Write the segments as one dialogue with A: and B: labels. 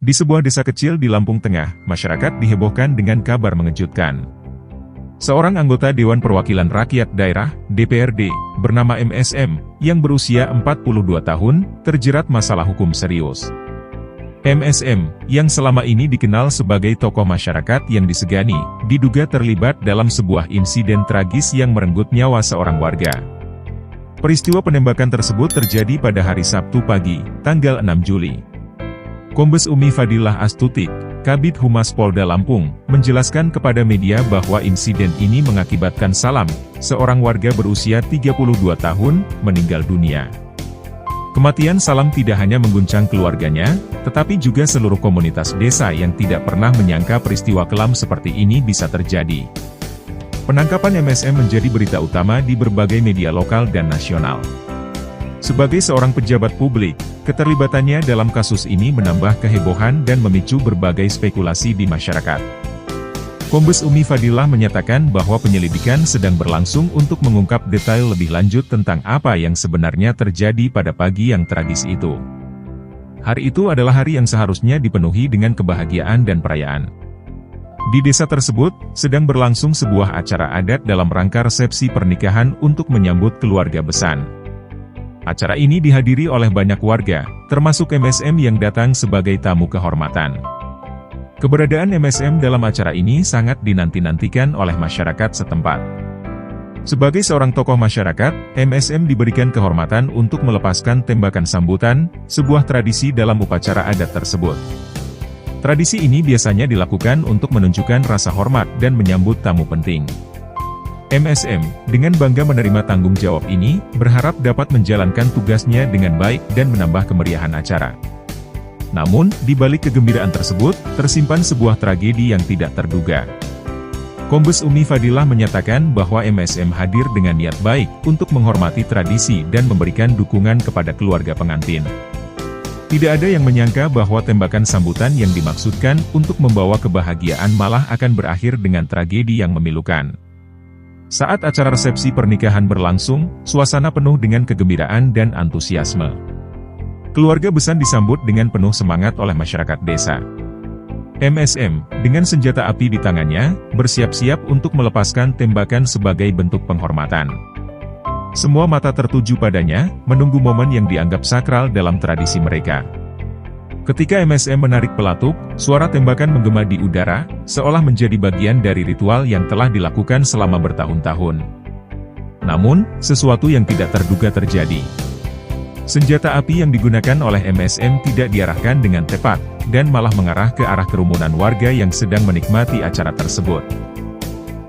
A: Di sebuah desa kecil di Lampung Tengah, masyarakat dihebohkan dengan kabar mengejutkan. Seorang anggota Dewan Perwakilan Rakyat Daerah, DPRD, bernama MSM, yang berusia 42 tahun, terjerat masalah hukum serius. MSM, yang selama ini dikenal sebagai tokoh masyarakat yang disegani, diduga terlibat dalam sebuah insiden tragis yang merenggut nyawa seorang warga. Peristiwa penembakan tersebut terjadi pada hari Sabtu pagi, tanggal 6 Juli. Kombes Umi Fadilah Astutik, Kabid Humas Polda Lampung, menjelaskan kepada media bahwa insiden ini mengakibatkan Salam, seorang warga berusia 32 tahun, meninggal dunia. Kematian Salam tidak hanya mengguncang keluarganya, tetapi juga seluruh komunitas desa yang tidak pernah menyangka peristiwa kelam seperti ini bisa terjadi. Penangkapan MSM menjadi berita utama di berbagai media lokal dan nasional. Sebagai seorang pejabat publik, keterlibatannya dalam kasus ini menambah kehebohan dan memicu berbagai spekulasi di masyarakat. Kombes Umi Fadilah menyatakan bahwa penyelidikan sedang berlangsung untuk mengungkap detail lebih lanjut tentang apa yang sebenarnya terjadi pada pagi yang tragis itu. Hari itu adalah hari yang seharusnya dipenuhi dengan kebahagiaan dan perayaan. Di desa tersebut, sedang berlangsung sebuah acara adat dalam rangka resepsi pernikahan untuk menyambut keluarga besan. Acara ini dihadiri oleh banyak warga, termasuk MSM yang datang sebagai tamu kehormatan. Keberadaan MSM dalam acara ini sangat dinanti-nantikan oleh masyarakat setempat. Sebagai seorang tokoh masyarakat, MSM diberikan kehormatan untuk melepaskan tembakan sambutan, sebuah tradisi dalam upacara adat tersebut. Tradisi ini biasanya dilakukan untuk menunjukkan rasa hormat dan menyambut tamu penting. MSM, dengan bangga menerima tanggung jawab ini, berharap dapat menjalankan tugasnya dengan baik dan menambah kemeriahan acara. Namun, di balik kegembiraan tersebut, tersimpan sebuah tragedi yang tidak terduga. Kombes Umi Fadilah menyatakan bahwa MSM hadir dengan niat baik untuk menghormati tradisi dan memberikan dukungan kepada keluarga pengantin. Tidak ada yang menyangka bahwa tembakan sambutan yang dimaksudkan untuk membawa kebahagiaan malah akan berakhir dengan tragedi yang memilukan. Saat acara resepsi pernikahan berlangsung, suasana penuh dengan kegembiraan dan antusiasme. Keluarga besan disambut dengan penuh semangat oleh masyarakat desa. MSM, dengan senjata api di tangannya, bersiap-siap untuk melepaskan tembakan sebagai bentuk penghormatan. Semua mata tertuju padanya, menunggu momen yang dianggap sakral dalam tradisi mereka. Ketika MSM menarik pelatuk, suara tembakan menggema di udara, seolah menjadi bagian dari ritual yang telah dilakukan selama bertahun-tahun. Namun, sesuatu yang tidak terduga terjadi. Senjata api yang digunakan oleh MSM tidak diarahkan dengan tepat, dan malah mengarah ke arah kerumunan warga yang sedang menikmati acara tersebut.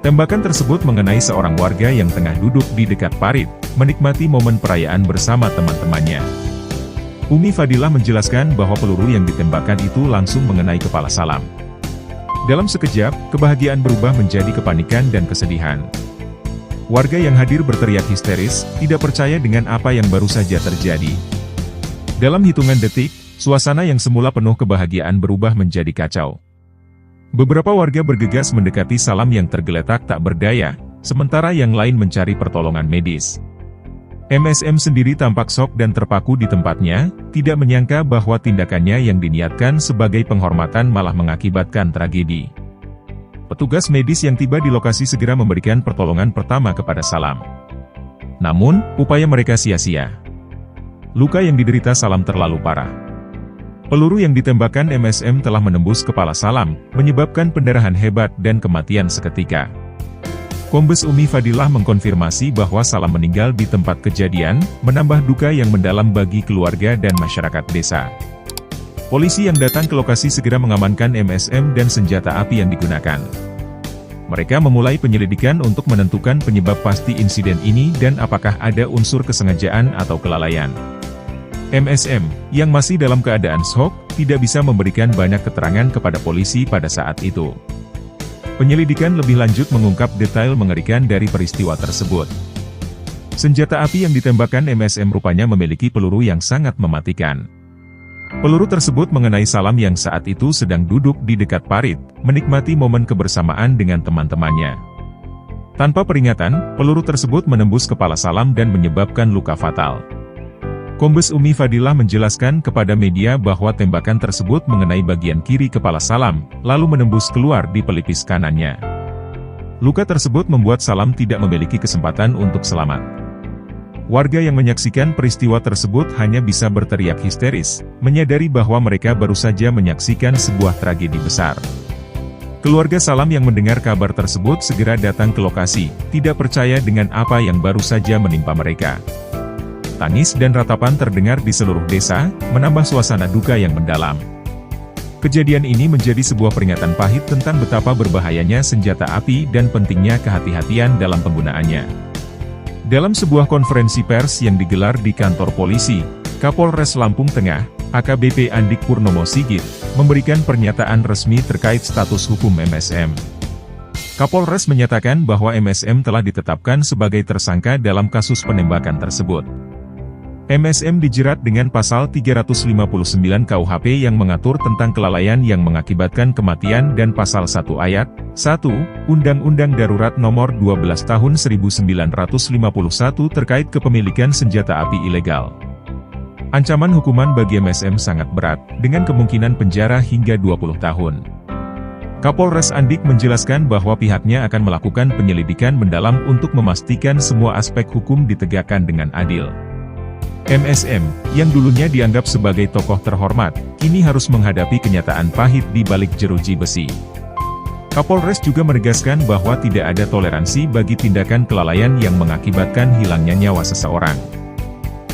A: Tembakan tersebut mengenai seorang warga yang tengah duduk di dekat parit, menikmati momen perayaan bersama teman-temannya. Umi Fadilah menjelaskan bahwa peluru yang ditembakkan itu langsung mengenai kepala Salam. Dalam sekejap, kebahagiaan berubah menjadi kepanikan dan kesedihan. Warga yang hadir berteriak histeris, tidak percaya dengan apa yang baru saja terjadi. Dalam hitungan detik, suasana yang semula penuh kebahagiaan berubah menjadi kacau. Beberapa warga bergegas mendekati Salam yang tergeletak tak berdaya, sementara yang lain mencari pertolongan medis. MSM sendiri tampak shock dan terpaku di tempatnya, tidak menyangka bahwa tindakannya yang diniatkan sebagai penghormatan malah mengakibatkan tragedi. Petugas medis yang tiba di lokasi segera memberikan pertolongan pertama kepada Salam. Namun, upaya mereka sia-sia. Luka yang diderita Salam terlalu parah. Peluru yang ditembakkan MSM telah menembus kepala Salam, menyebabkan pendarahan hebat dan kematian seketika. Kombes Umi Fadilah mengkonfirmasi bahwa Salam meninggal di tempat kejadian, menambah duka yang mendalam bagi keluarga dan masyarakat desa. Polisi yang datang ke lokasi segera mengamankan MSM dan senjata api yang digunakan. Mereka memulai penyelidikan untuk menentukan penyebab pasti insiden ini dan apakah ada unsur kesengajaan atau kelalaian. MSM, yang masih dalam keadaan shock, tidak bisa memberikan banyak keterangan kepada polisi pada saat itu. Penyelidikan lebih lanjut mengungkap detail mengerikan dari peristiwa tersebut. Senjata api yang ditembakkan MSM rupanya memiliki peluru yang sangat mematikan. Peluru tersebut mengenai Salam yang saat itu sedang duduk di dekat parit, menikmati momen kebersamaan dengan teman-temannya. Tanpa peringatan, peluru tersebut menembus kepala Salam dan menyebabkan luka fatal. Kombes Umi Fadilah menjelaskan kepada media bahwa tembakan tersebut mengenai bagian kiri kepala Salam, lalu menembus keluar di pelipis kanannya. Luka tersebut membuat Salam tidak memiliki kesempatan untuk selamat. Warga yang menyaksikan peristiwa tersebut hanya bisa berteriak histeris, menyadari bahwa mereka baru saja menyaksikan sebuah tragedi besar. Keluarga Salam yang mendengar kabar tersebut segera datang ke lokasi, tidak percaya dengan apa yang baru saja menimpa mereka. Tangis dan ratapan terdengar di seluruh desa, menambah suasana duka yang mendalam. Kejadian ini menjadi sebuah peringatan pahit tentang betapa berbahayanya senjata api dan pentingnya kehati-hatian dalam penggunaannya. Dalam sebuah konferensi pers yang digelar di kantor polisi, Kapolres Lampung Tengah, AKBP Andik Purnomo Sigit, memberikan pernyataan resmi terkait status hukum MSM. Kapolres menyatakan bahwa MSM telah ditetapkan sebagai tersangka dalam kasus penembakan tersebut. MSM dijerat dengan pasal 359 KUHP yang mengatur tentang kelalaian yang mengakibatkan kematian dan pasal 1 ayat 1 Undang-Undang Darurat Nomor 12 Tahun 1951 terkait kepemilikan senjata api ilegal. Ancaman hukuman bagi MSM sangat berat, dengan kemungkinan penjara hingga 20 tahun. Kapolres Andik menjelaskan bahwa pihaknya akan melakukan penyelidikan mendalam untuk memastikan semua aspek hukum ditegakkan dengan adil. MSM, yang dulunya dianggap sebagai tokoh terhormat, kini harus menghadapi kenyataan pahit di balik jeruji besi. Kapolres juga menegaskan bahwa tidak ada toleransi bagi tindakan kelalaian yang mengakibatkan hilangnya nyawa seseorang.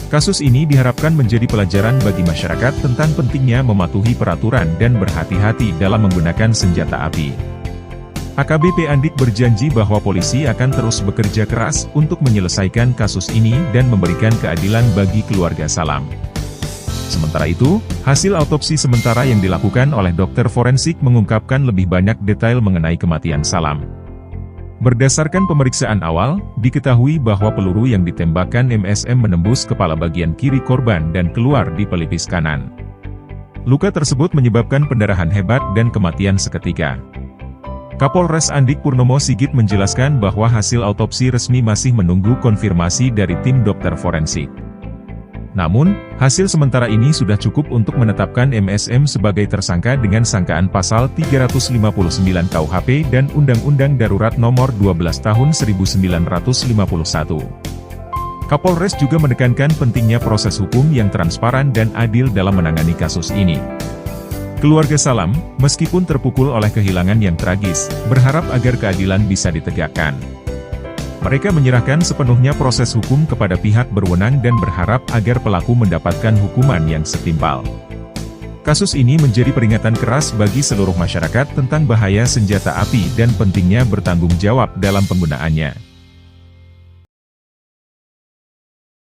A: Kasus ini diharapkan menjadi pelajaran bagi masyarakat tentang pentingnya mematuhi peraturan dan berhati-hati dalam menggunakan senjata api. AKBP Andik berjanji bahwa polisi akan terus bekerja keras untuk menyelesaikan kasus ini dan memberikan keadilan bagi keluarga Salam. Sementara itu, hasil autopsi sementara yang dilakukan oleh dokter forensik mengungkapkan lebih banyak detail mengenai kematian Salam. Berdasarkan pemeriksaan awal, diketahui bahwa peluru yang ditembakkan MSM menembus kepala bagian kiri korban dan keluar di pelipis kanan. Luka tersebut menyebabkan pendarahan hebat dan kematian seketika. Kapolres Andik Purnomo Sigit menjelaskan bahwa hasil autopsi resmi masih menunggu konfirmasi dari tim dokter forensik. Namun, hasil sementara ini sudah cukup untuk menetapkan MSM sebagai tersangka dengan sangkaan pasal 359 KUHP dan Undang-Undang Darurat Nomor 12 Tahun 1951. Kapolres juga menekankan pentingnya proses hukum yang transparan dan adil dalam menangani kasus ini. Keluarga Salam, meskipun terpukul oleh kehilangan yang tragis, berharap agar keadilan bisa ditegakkan. Mereka menyerahkan sepenuhnya proses hukum kepada pihak berwenang dan berharap agar pelaku mendapatkan hukuman yang setimpal. Kasus ini menjadi peringatan keras bagi seluruh masyarakat tentang bahaya senjata api dan pentingnya bertanggung jawab dalam penggunaannya.